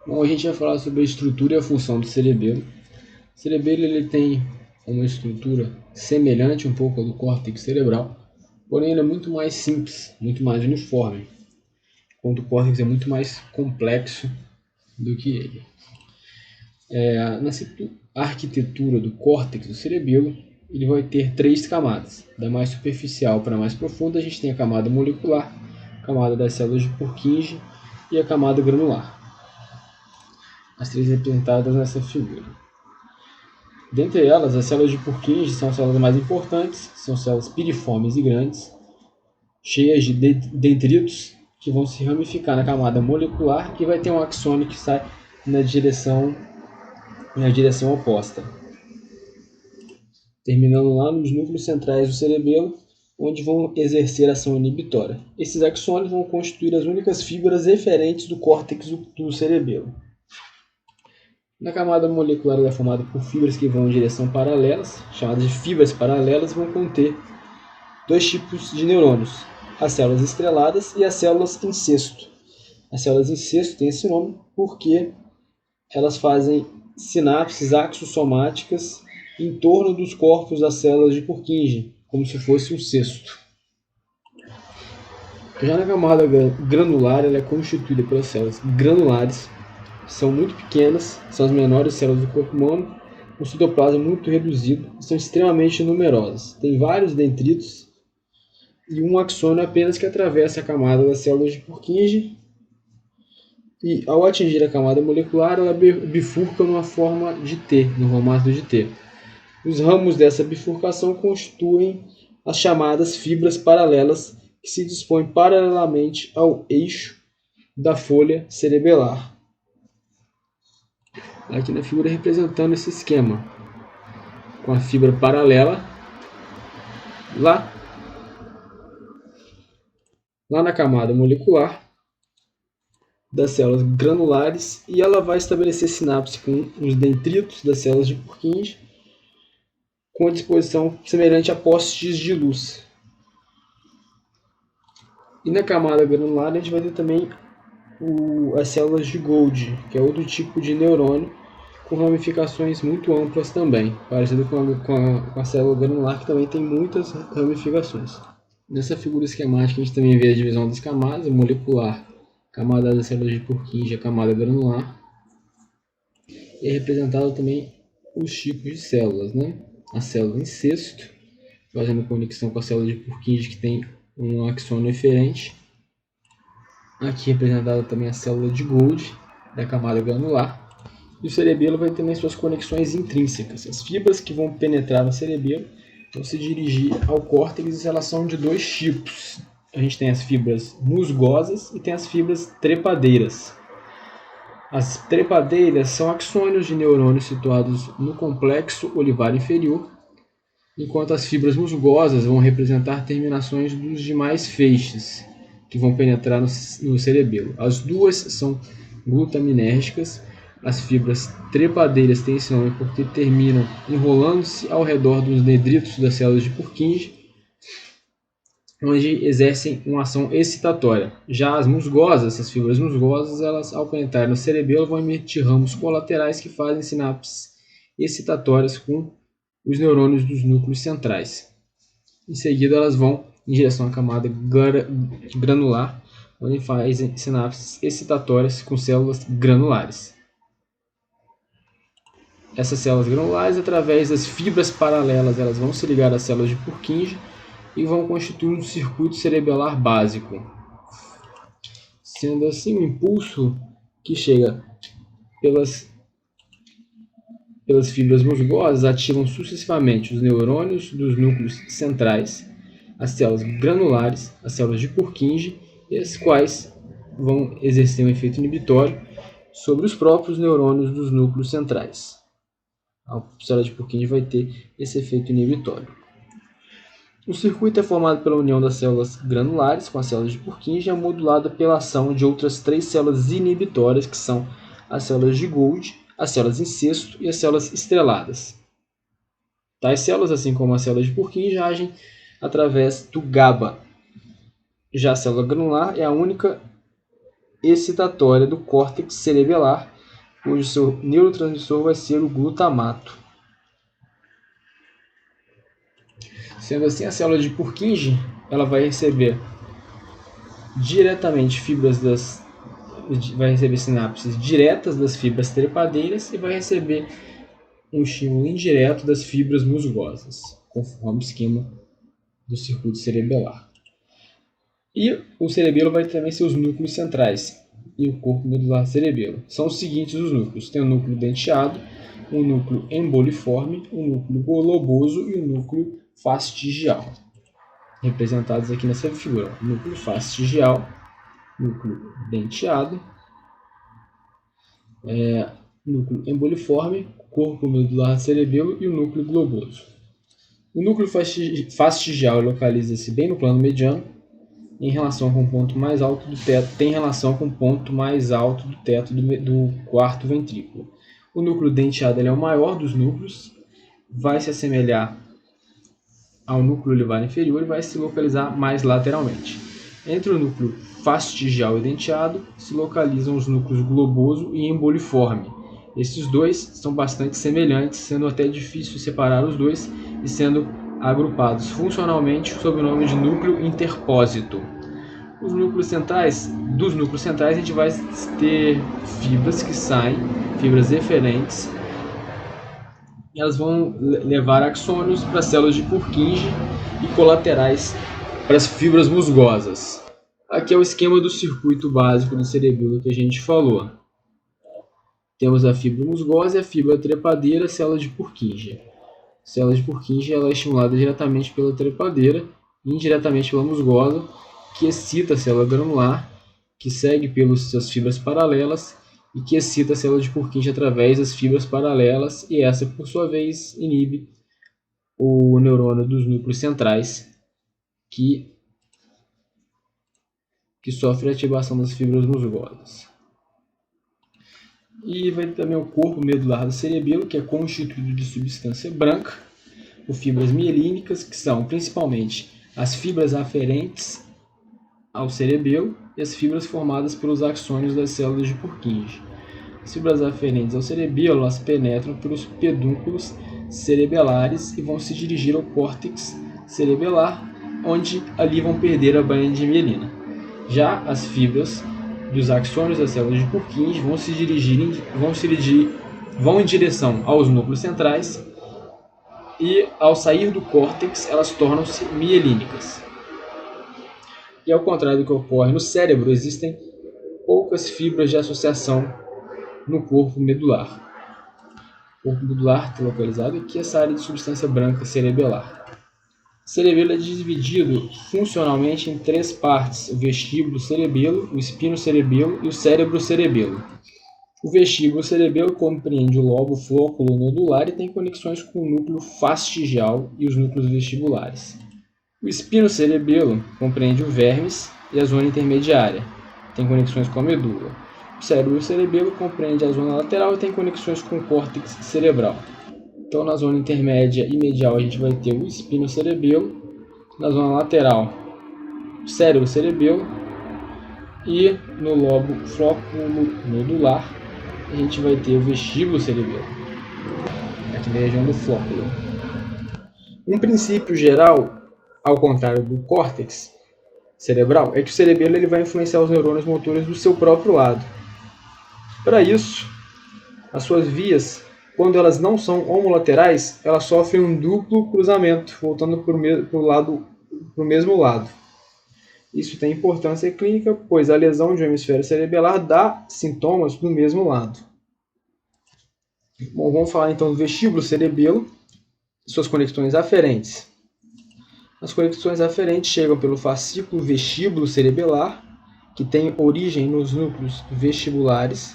Bom, a gente vai falar sobre a estrutura e a função do cerebelo. O cerebelo ele tem uma estrutura semelhante um pouco ao do córtex cerebral, porém ele é muito mais simples, muito mais uniforme, enquanto o córtex é muito mais complexo do que ele. Na arquitetura do córtex do cerebelo, ele vai ter três camadas. Da mais superficial para a mais profunda, a gente tem a camada molecular, a camada das células de Purkinje e a camada granular. As três representadas nessa figura. Dentre elas, as células de Purkinje são as células mais importantes, são células piriformes e grandes, cheias de detritos que vão se ramificar na camada molecular e vai ter um axônio que sai na direção oposta, terminando lá nos núcleos centrais do cerebelo, onde vão exercer ação inibitória. Esses axônios vão constituir as únicas fibras referentes do córtex do cerebelo. Na camada molecular ela é formada por fibras que vão em direção paralelas, chamadas de fibras paralelas, vão conter dois tipos de neurônios, as células estreladas e as células em cesto. As células em cesto têm esse nome porque elas fazem sinapses axossomáticas em torno dos corpos das células de Purkinje, como se fosse um cesto. Já na camada granular, ela é constituída pelas células granulares, são muito pequenas, são as menores células do corpo humano, com citoplasma muito reduzido, são extremamente numerosas. Tem vários dendritos e um axônio apenas que atravessa a camada das células de Purkinje e, ao atingir a camada molecular, ela bifurca numa forma de T, no formato de T. Os ramos dessa bifurcação constituem as chamadas fibras paralelas que se dispõem paralelamente ao eixo da folha cerebelar. Aqui na figura representando esse esquema, com a fibra paralela lá na camada molecular das células granulares, e ela vai estabelecer sinapse com os dendritos das células de Purkinje, com a disposição semelhante a postes de luz. E na camada granular a gente vai ter também as células de Golgi, que é outro tipo de neurônio com ramificações muito amplas também, parecido com a célula granular, que também tem muitas ramificações. Nessa figura esquemática a gente também vê a divisão das camadas, molecular, camada das células de Purkinje, a camada granular, e é representado também os tipos de células, né? A célula em cesto, fazendo conexão com a célula de Purkinje, que tem um axônio eferente. Aqui representada também a célula de Golgi, da camada granular. E o cerebelo vai ter também suas conexões intrínsecas. As fibras que vão penetrar no cerebelo vão se dirigir ao córtex, e elas são de dois tipos. A gente tem as fibras musgosas e tem as fibras trepadeiras. As trepadeiras são axônios de neurônios situados no complexo olivar inferior, enquanto as fibras musgosas vão representar terminações dos demais feixes que vão penetrar no cerebelo. As duas são glutaminérgicas. As fibras trepadeiras têm esse nome porque terminam enrolando-se ao redor dos dendritos das células de Purkinje, onde exercem uma ação excitatória. Já as musgosas, as fibras musgosas, elas ao penetrar no cerebelo vão emitir ramos colaterais que fazem sinapses excitatórias com os neurônios dos núcleos centrais. Em seguida, elas vão em direção à camada granular, onde fazem sinapses excitatórias com células granulares. Essas células granulares, através das fibras paralelas, elas vão se ligar às células de Purkinje e vão constituir um circuito cerebelar básico. Sendo assim, o impulso que chega pelas fibras musgosas ativam sucessivamente os neurônios dos núcleos centrais, as células granulares, as células de Purkinje, e as quais vão exercer um efeito inibitório sobre os próprios neurônios dos núcleos centrais. A célula de Purkinje vai ter esse efeito inibitório. O circuito é formado pela união das células granulares com as células de Purkinje e é modulado pela ação de outras três células inibitórias, que são as células de Golgi, as células em cesto e as células estreladas. Tais células, assim como as células de Purkinje, agem através do GABA. Já a célula granular é a única excitatória do córtex cerebelar cujo seu neurotransmissor vai ser o glutamato. Sendo assim, a célula de Purkinje ela vai receber diretamente vai receber sinapses diretas das fibras trepadeiras e vai receber um estímulo indireto das fibras musgosas, conforme o esquema do circuito cerebelar. E o cerebelo vai ter também seus núcleos centrais e o corpo medular cerebelo. São os seguintes os núcleos. Tem o núcleo denteado, um núcleo emboliforme, um núcleo globoso e um núcleo fastigial. Representados aqui nessa figura. Núcleo fastigial, núcleo denteado, núcleo emboliforme, corpo medular cerebelo e o núcleo globoso. O núcleo fastigial localiza-se bem no plano mediano, em relação com o ponto mais alto do teto, tem relação com o ponto mais alto do teto do quarto ventrículo. O núcleo denteado é o maior dos núcleos, vai se assemelhar ao núcleo ulivar inferior e vai se localizar mais lateralmente. Entre o núcleo fastigial e denteado se localizam os núcleos globoso e emboliforme. Esses dois são bastante semelhantes, sendo até difícil separar os dois e sendo agrupados funcionalmente sob o nome de núcleo interpósito. Dos núcleos centrais a gente vai ter fibras que saem, fibras eferentes, e elas vão levar axônios para as células de Purkinje e colaterais para as fibras musgosas. Aqui é o esquema do circuito básico do cerebelo que a gente falou. Temos a fibra musgosa e a fibra trepadeira, célula de Purkinje. A célula de Purkinje ela é estimulada diretamente pela trepadeira e indiretamente pela musgosa, que excita a célula granular, que segue pelas suas fibras paralelas e que excita a célula de Purkinje através das fibras paralelas, e essa, por sua vez, inibe o neurônio dos núcleos centrais, que sofre a ativação das fibras musgosas. E vai ter também o corpo medular do cerebelo, que é constituído de substância branca, por fibras mielínicas, que são principalmente as fibras aferentes ao cerebelo e as fibras formadas pelos axônios das células de Purkinje. As fibras aferentes ao cerebelo elas penetram pelos pedúnculos cerebelares e vão se dirigir ao córtex cerebelar, onde ali vão perder a banha de mielina. Já as fibras dos axônios das células de Purkinje vão em direção aos núcleos centrais e, ao sair do córtex, elas tornam-se mielínicas. E ao contrário do que ocorre no cérebro, existem poucas fibras de associação no corpo medular. O corpo medular está localizado aqui, essa área de substância branca cerebelar. O cerebelo é dividido funcionalmente em três partes: o vestíbulo cerebelo, o espino cerebelo e o cérebro cerebelo. O vestíbulo cerebelo compreende o lobo flóculo nodular e tem conexões com o núcleo fastigial e os núcleos vestibulares. O espino cerebelo compreende o vermes e a zona intermediária, tem conexões com a medula. O cérebro cerebelo compreende a zona lateral e tem conexões com o córtex cerebral. Então, na zona intermédia e medial, a gente vai ter o espino cerebelo, na zona lateral, o cérebro cerebelo, e no lobo flóculo nodular, a gente vai ter o vestíbulo cerebelo, aqui na região do flóculo. Um princípio geral, ao contrário do córtex cerebral, é que o cerebelo ele vai influenciar os neurônios motores do seu próprio lado. Para isso, as suas vias, quando elas não são homolaterais, elas sofrem um duplo cruzamento, voltando para o mesmo lado. Isso tem importância clínica, pois a lesão de um hemisfério cerebelar dá sintomas do mesmo lado. Bom, vamos falar então do vestíbulo cerebelo e suas conexões aferentes. As conexões aferentes chegam pelo fascículo vestíbulo cerebelar, que tem origem nos núcleos vestibulares,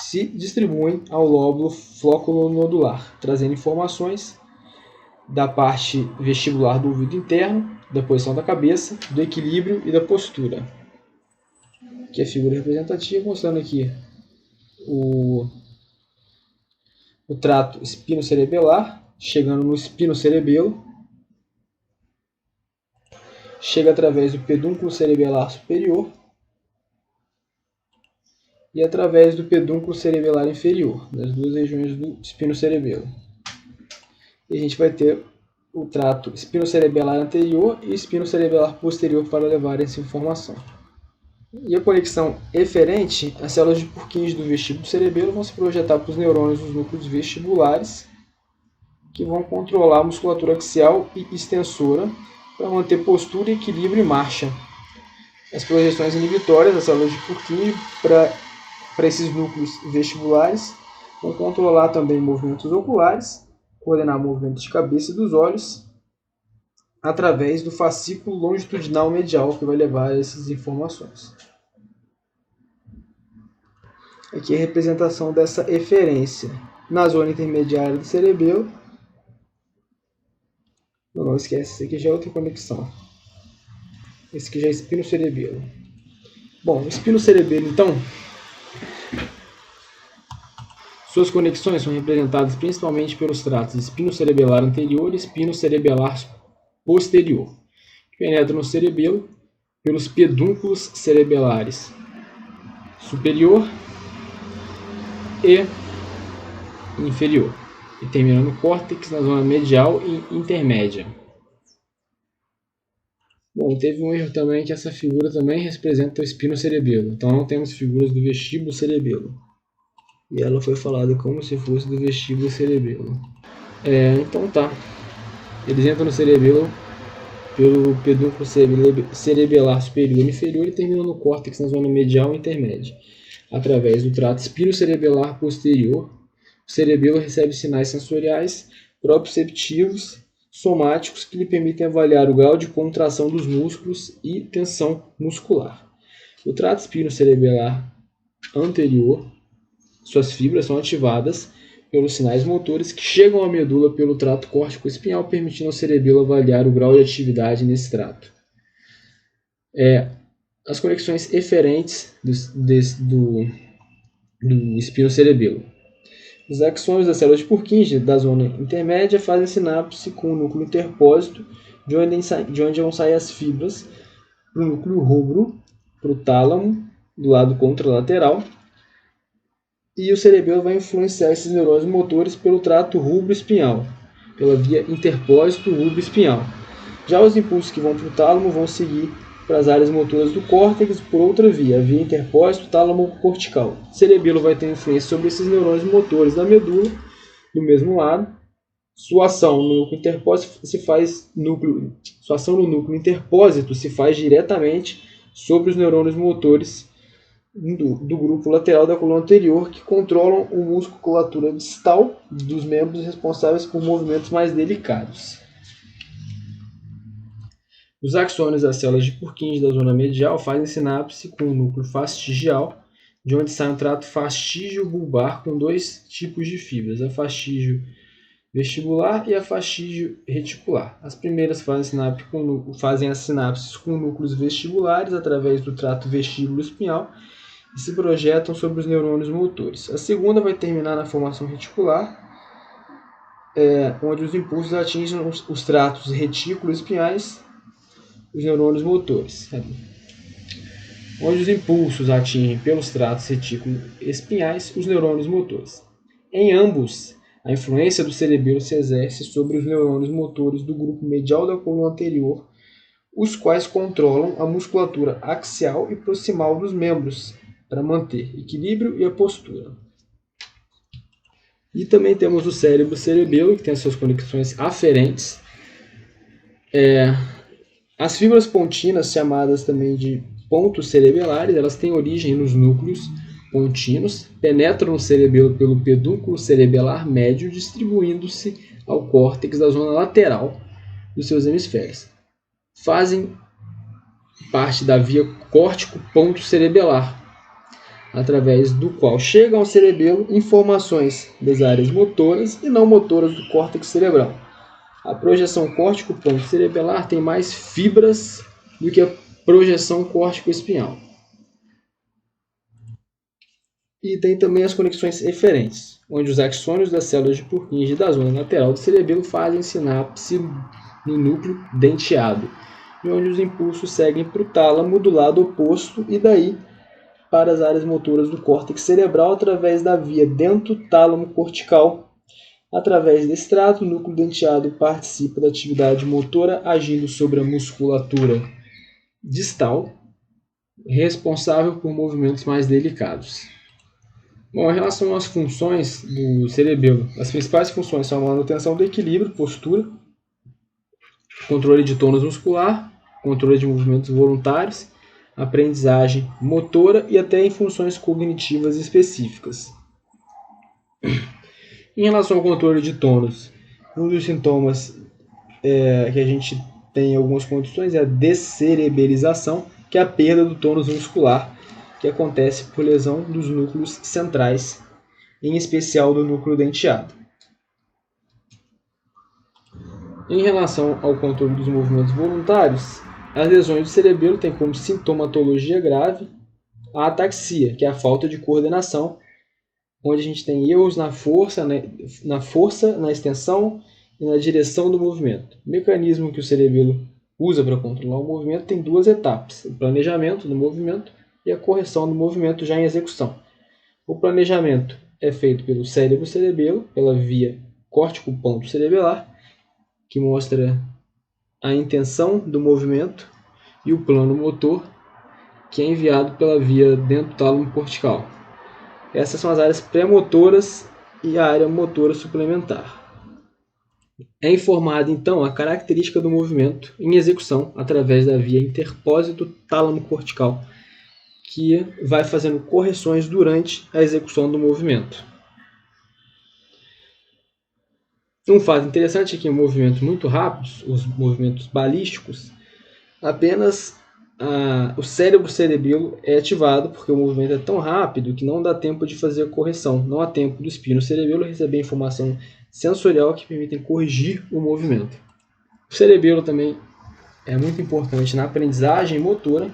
se distribuem ao lóbulo flóculo-nodular, trazendo informações da parte vestibular do ouvido interno, da posição da cabeça, do equilíbrio e da postura. Aqui é a figura representativa, mostrando aqui o trato espinocerebelar, chegando no espino cerebelo, chega através do pedúnculo cerebelar superior e através do pedúnculo cerebelar inferior, nas duas regiões do espinocerebelo. E a gente vai ter o trato espinocerebelar anterior e espinocerebelar posterior para levar essa informação. E a conexão eferente, as células de Purkinje do vestíbulo cerebelo vão se projetar para os neurônios dos núcleos vestibulares, que vão controlar a musculatura axial e extensora para manter postura, equilíbrio e marcha. As projeções inibitórias das células de Purkinje para esses núcleos vestibulares vão controlar também movimentos oculares, coordenar movimentos de cabeça e dos olhos, através do fascículo longitudinal medial, que vai levar essas informações. Aqui é a representação dessa eferência na zona intermediária do cerebelo. Não esquece, esse aqui já é outra conexão. Esse aqui já é espinocerebelo. Bom, o espinocerebelo, então, suas conexões são representadas principalmente pelos tratos espinocerebelar anterior e espinocerebelar posterior, que penetram no cerebelo pelos pedúnculos cerebelares superior e inferior, e termina no córtex na zona medial e intermédia. Bom, teve um erro também que essa figura também representa o espinocerebelo, então não temos figuras do vestíbulo cerebelo. E ela foi falada como se fosse do vestíbulo cerebelo. Então tá. Eles entram no cerebelo pelo pedúnculo cerebelar superior e inferior e terminam no córtex na zona medial e intermédia. Através do trato espinocerebelar posterior, o cerebelo recebe sinais sensoriais proprioceptivos somáticos que lhe permitem avaliar o grau de contração dos músculos e tensão muscular. O trato espinocerebelar anterior, suas fibras são ativadas pelos sinais motores que chegam à medula pelo trato córtico-espinhal, permitindo ao cerebelo avaliar o grau de atividade nesse trato. As conexões eferentes do espinocerebelo. Os axônios das células de Purkinje da zona intermédia fazem sinapse com o núcleo interpósito, de onde vão sair as fibras para o núcleo rubro, para o tálamo, do lado contralateral, e o cerebelo vai influenciar esses neurônios motores pelo trato rubro-espinhal, pela via interpósito rubro-espinhal. Já os impulsos que vão para o tálamo vão seguir para as áreas motoras do córtex por outra via, a via interpósito tálamo cortical. O cerebelo vai ter influência sobre esses neurônios motores da medula, do mesmo lado. Sua ação no núcleo interpósito sua ação no núcleo interpósito se faz diretamente sobre os neurônios motores do grupo lateral da coluna anterior, que controlam a musculatura distal dos membros responsáveis por movimentos mais delicados. Os axônios das células de Purkinje da zona medial fazem sinapse com o núcleo fastigial, de onde sai um trato fastígio-bulbar com dois tipos de fibras, a fastígio vestibular e a fastígio reticular. As primeiras fazem as sinapses com núcleos vestibulares através do trato vestíbulo-espinhal e se projetam sobre os neurônios motores. A segunda vai terminar na formação reticular, onde os impulsos atingem os tratos retículo-espinhais, os neurônios motores. Onde os impulsos atingem pelos tratos retículo-espinhais os neurônios motores. Em ambos, a influência do cerebelo se exerce sobre os neurônios motores do grupo medial da coluna anterior, os quais controlam a musculatura axial e proximal dos membros para manter equilíbrio e a postura. E também temos o cérebro cerebelo, que tem as suas conexões aferentes. As fibras pontinas, chamadas também de pontos cerebelares, elas têm origem nos núcleos pontinos, penetram no cerebelo pelo pedúnculo cerebelar médio, distribuindo-se ao córtex da zona lateral dos seus hemisférios. Fazem parte da via córtico-ponto cerebelar, através do qual chegam ao cerebelo informações das áreas motoras e não motoras do córtex cerebral. A projeção córtico-ponto cerebelar tem mais fibras do que a projeção córtico-espinhal. E tem também as conexões eferentes, onde os axônios das células de Purkinje da zona lateral do cerebelo fazem sinapse no núcleo denteado, e onde os impulsos seguem para o tálamo do lado oposto e daí para as áreas motoras do córtex cerebral através da via dento-tálamo cortical. Através desse trato, o núcleo denteado participa da atividade motora agindo sobre a musculatura distal, responsável por movimentos mais delicados. Bom, em relação às funções do cerebelo, as principais funções são a manutenção do equilíbrio, postura, controle de tônus muscular, controle de movimentos voluntários, aprendizagem motora e até em funções cognitivas específicas. Em relação ao controle de tônus, um dos sintomas que a gente tem em algumas condições é a descerebralização, que é a perda do tônus muscular, que acontece por lesão dos núcleos centrais, em especial do núcleo denteado. Em relação ao controle dos movimentos voluntários, as lesões do cerebelo têm como sintomatologia grave a ataxia, que é a falta de coordenação, onde a gente tem erros na força, na extensão e na direção do movimento. O mecanismo que o cerebelo usa para controlar o movimento tem duas etapas: o planejamento do movimento e a correção do movimento já em execução. O planejamento é feito pelo cérebro-cerebelo, pela via córtico-ponto cerebelar, que mostra a intenção do movimento, e o plano motor, que é enviado pela via dento-tálamo cortical. Essas são as áreas pré-motoras e a área motora suplementar. É informada, então, a característica do movimento em execução através da via interpósito-tálamo cortical, que vai fazendo correções durante a execução do movimento. Um fato interessante é que em movimentos muito rápidos, os movimentos balísticos, apenas o cérebro-cerebelo é ativado, porque o movimento é tão rápido que não dá tempo de fazer a correção. Não há tempo do espino-cerebelo receber informação sensorial que permite corrigir o movimento. O cerebelo também é muito importante na aprendizagem motora.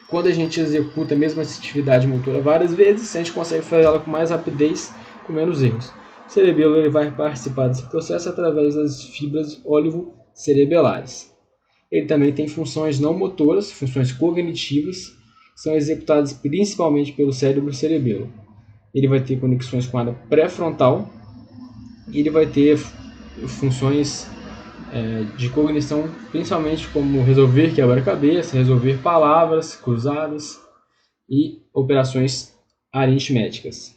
Quando a gente executa a mesma atividade motora várias vezes, a gente consegue fazer ela com mais rapidez, com menos erros. O cerebelo ele vai participar desse processo através das fibras olivocerebelares. Ele também tem funções não motoras, funções cognitivas, que são executadas principalmente pelo cérebro-cerebelo. Ele vai ter conexões com a área pré-frontal e ele vai ter funções de cognição, principalmente como resolver quebra-cabeça, resolver palavras cruzadas e operações aritméticas.